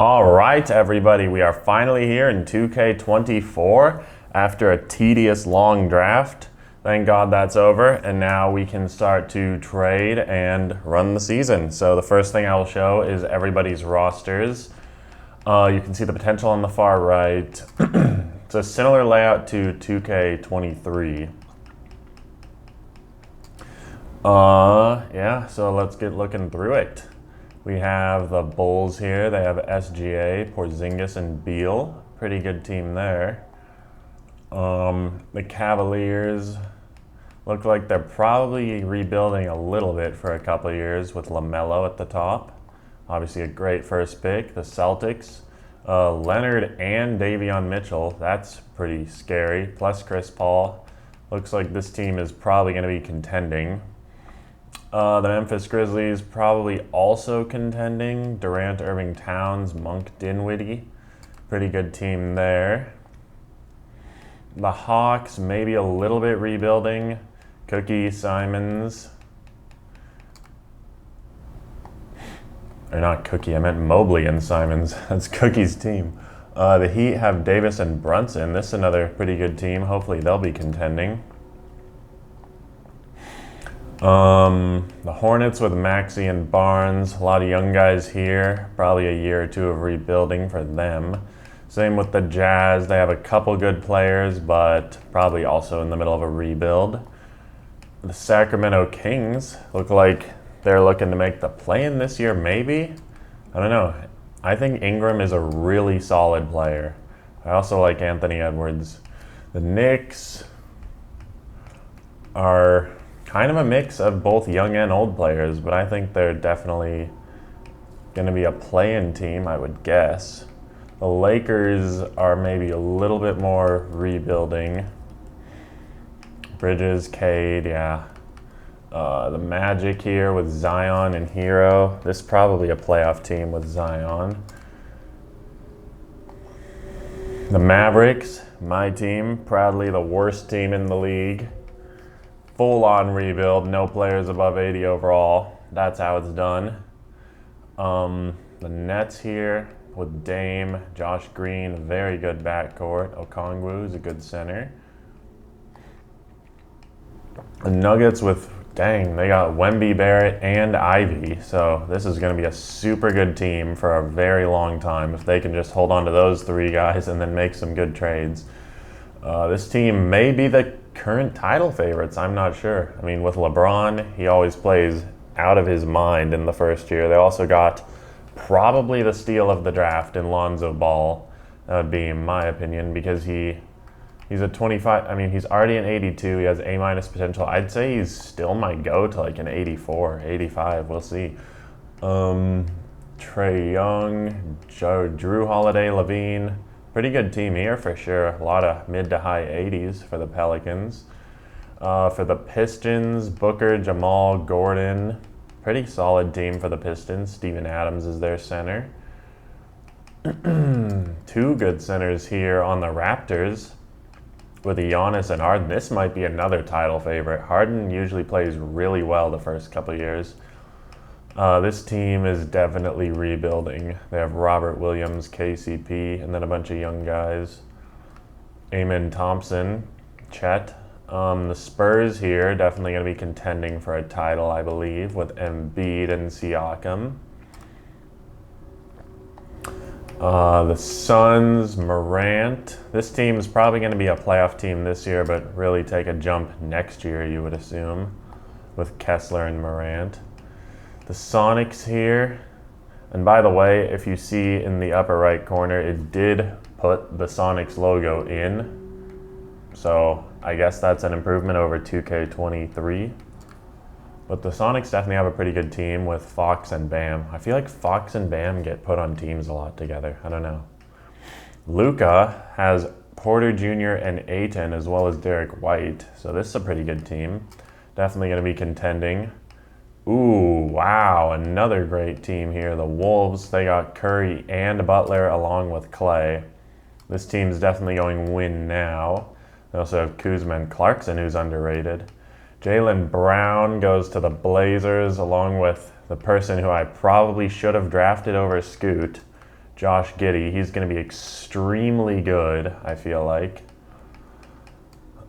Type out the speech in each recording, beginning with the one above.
All right, everybody, we are finally here in 2K24 after a tedious long draft. Thank God that's over, and now we can start to trade and run the season. So the first thing I will show is everybody's rosters. You can see the potential on the far right. It's a similar layout to 2K23. Yeah, so let's get looking through it. We have the Bulls here. They have SGA, Porzingis, and Beal. Pretty good team there. The Cavaliers look like they're probably rebuilding a little bit for a couple of years with LaMelo at the top. Obviously a great first pick. The Celtics, Leonard and Davion Mitchell. That's pretty scary. Plus Chris Paul. Looks like this team is probably going to be contending. The Memphis Grizzlies probably also contending. Durant, Irving, Towns, Monk, Dinwiddie. Pretty good team there. The Hawks maybe a little bit rebuilding. Cookie, Simons. Or not Cookie, I meant Mobley and Simons. That's Cookie's team. The Heat have Davis and Brunson. This is another pretty good team. Hopefully they'll be contending. The Hornets with Maxey and Barnes. A lot of young guys here. Probably a year or two of rebuilding for them. Same with the Jazz. They have a couple good players, but probably also in the middle of a rebuild. The Sacramento Kings look like they're looking to make the play-in this year, maybe? I don't know. I think Ingram is a really solid player. I also like Anthony Edwards. The Knicks are kind of a mix of both young and old players, but I think they're definitely going to be a play-in team, I would guess. The Lakers are maybe a little bit more rebuilding. Bridges, Cade, yeah. The Magic here with Zion and Hero. This is probably a playoff team with Zion. The Mavericks, my team, proudly the worst team in the league. Full-on rebuild, no players above 80 overall. That's how it's done. The Nets here with Dame, Josh Green, very good backcourt. Okongwu is a good center. The Nuggets with, dang, they got Wemby, Barrett, and Ivy. So this is going to be a super good team for a very long time if they can just hold on to those three guys and then make some good trades. This team may be the current title favorites. I'm not sure. I mean, with LeBron, he always plays out of his mind in the first year. They also got probably the steal of the draft in Lonzo Ball. That would be my opinion because he's a 25. I mean, he's already an 82. He has A- potential. I'd say he's still might go to like an 84, 85. We'll see. Trae Young, Drew Holiday, Levine. Pretty good team here for sure. A lot of mid to high 80s for the Pelicans. For the Pistons, Booker, Jamal, Gordon. Pretty solid team for the Pistons. Steven Adams is their center. Two good centers here on the Raptors with Giannis and Harden. This might be another title favorite. Harden usually plays really well the first couple of years. This team is definitely rebuilding. They have Robert Williams, KCP, and then a bunch of young guys. Amen Thompson, Chet. The Spurs here definitely going to be contending for a title, I believe, with Embiid and Siakam. The Suns, Morant. This team is probably going to be a playoff team this year, but really take a jump next year, you would assume, with Kessler and Morant. The Sonics here. And by the way, if you see in the upper right corner, it did put the Sonics logo in. So I guess that's an improvement over 2K23. But the Sonics definitely have a pretty good team with Fox and Bam. I feel like Fox and Bam get put on teams a lot together. I don't know. Luka has Porter Jr. and Ayton as well as Derek White. So this is a pretty good team. Definitely going to be contending. Ooh, wow, another great team here. The Wolves, they got Curry and Butler along with Clay. This team's definitely going win now. They also have Kuzma and Clarkson, who's underrated. Jaylen Brown goes to the Blazers along with the person who I probably should have drafted over Scoot, Josh Giddey. He's going to be extremely good, I feel like.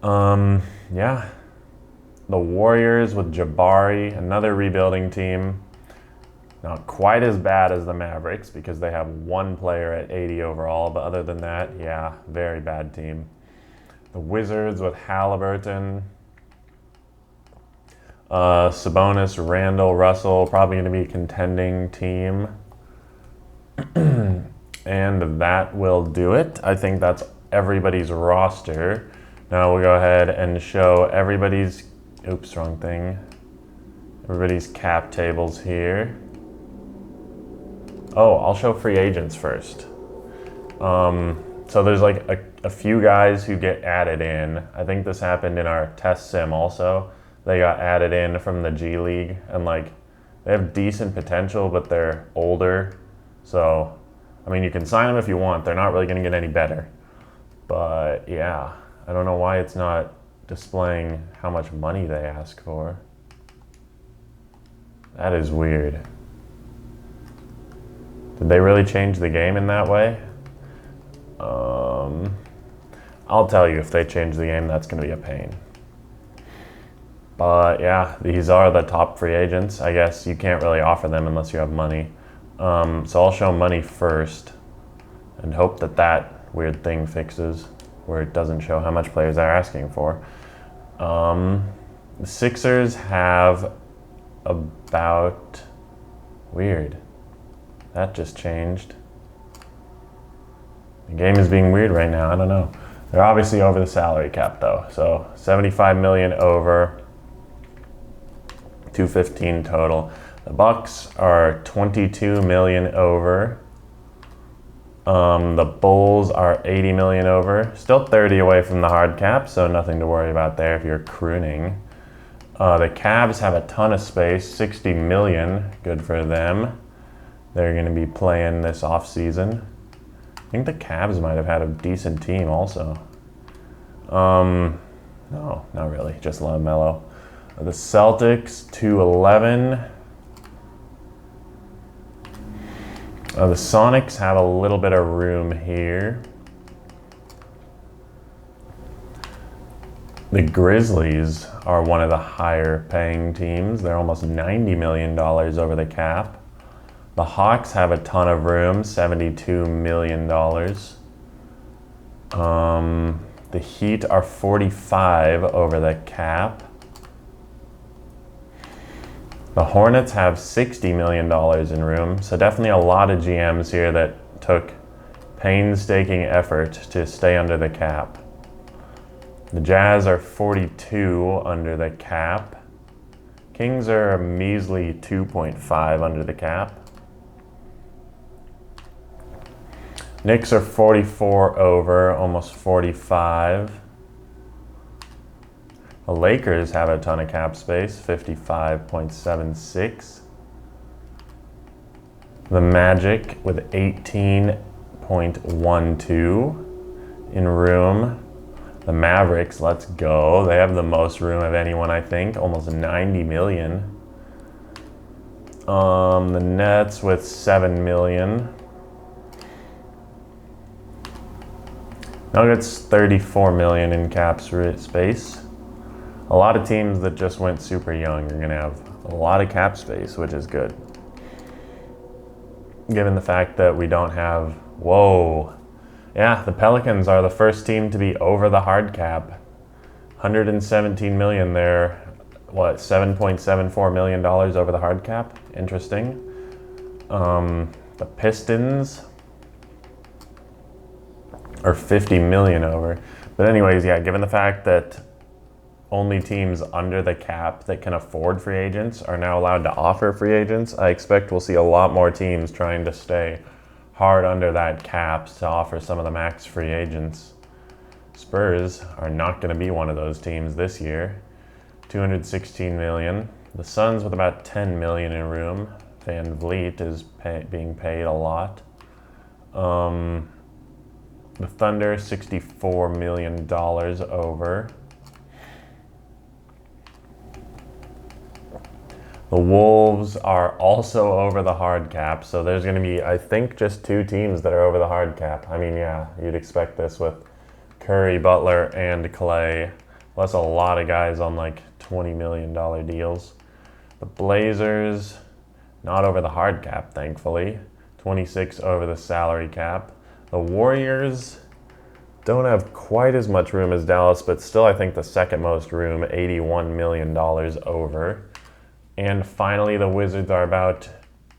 Yeah. The Warriors with Jabari, another rebuilding team. Not quite as bad as the Mavericks because they have one player at 80 overall, but other than that, yeah, very bad team. The Wizards with Halliburton, Sabonis, Randall, Russell, probably going to be a contending team. And that will do it. I think that's everybody's roster. Now we'll go ahead and show everybody's, oops, wrong thing. Everybody's cap tables here. Oh, I'll show free agents first. So there's like a few guys who get added in. I think this happened in our test sim also. They got added in from the G League and like they have decent potential, but they're older. So, I mean, you can sign them if you want. They're not really going to get any better. But yeah, I don't know why it's not displaying how much money they ask for. That is weird. Did they really change the game in that way? I'll tell you if they change the game, that's going to be a pain. But yeah, these are the top free agents. I guess you can't really offer them unless you have money. So I'll show money first and hope that that weird thing fixes where it doesn't show how much players are asking for. The Sixers have about... Weird. That just changed. The game is being weird right now. I don't know. They're obviously over the salary cap though. So 75 million over, 215 total. The Bucks are 22 million over. The Bulls are 80 million over. Still 30 away from the hard cap, so nothing to worry about there if you're crooning. The Cavs have a ton of space, 60 million. Good for them. They're going to be playing this offseason. I think the Cavs might have had a decent team also. No, not really. Just LaMelo. The Celtics, 211. The Sonics have a little bit of room here. The Grizzlies are one of the higher paying teams. They're almost $90 million over the cap. The Hawks have a ton of room, $72 million. The Heat are 45 over the cap. The Hornets have $60 million in room, so definitely a lot of GMs here that took painstaking effort to stay under the cap. The Jazz are 42 under the cap. Kings are a measly 2.5 under the cap. Knicks are 44 over, almost 45. The Lakers have a ton of cap space, 55.76. The Magic with 18.12 in room. The Mavericks, let's go. They have the most room of anyone, I think, almost 90 million. The Nets with 7 million. Nuggets, 34 million in cap space. A lot of teams that just went super young are going to have a lot of cap space, which is good. Given the fact that we don't have... Whoa. Yeah, the Pelicans are the first team to be over the hard cap. 117 million there. What, $7.74 million over the hard cap? Interesting. The Pistons are 50 million over. But anyways, yeah, given the fact that only teams under the cap that can afford free agents are now allowed to offer free agents, I expect we'll see a lot more teams trying to stay hard under that cap to offer some of the max free agents. Spurs are not going to be one of those teams this year. 216 million. The Suns with about 10 million in room. Van Vliet is being paid a lot. The Thunder, $64 million over. The Wolves are also over the hard cap, so there's going to be, I think, just 2 teams that are over the hard cap. I mean, yeah, you'd expect this with Curry, Butler, and Clay, plus a lot of guys on like $20 million deals. The Blazers, not over the hard cap, thankfully. 26 over the salary cap. The Warriors don't have quite as much room as Dallas, but still I think the second most room, $81 million over. And finally, the Wizards are about,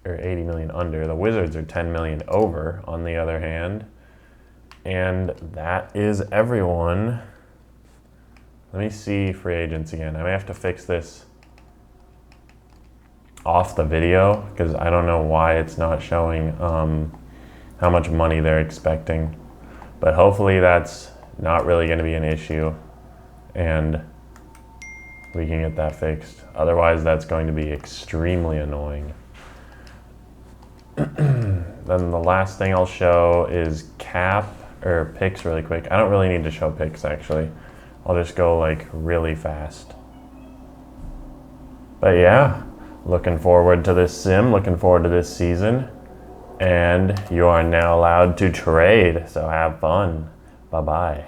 or 80 million under. The Wizards are 10 million over, on the other hand. And that is everyone. Let me see free agents again. I may have to fix this off the video because I don't know why it's not showing how much money they're expecting. But hopefully that's not really going to be an issue. And we can get that fixed. Otherwise, that's going to be extremely annoying. Then the last thing I'll show is picks really quick. I don't really need to show picks, actually. I'll just go like really fast. But yeah, looking forward to this sim, looking forward to this season. And you are now allowed to trade, so have fun. Bye-bye.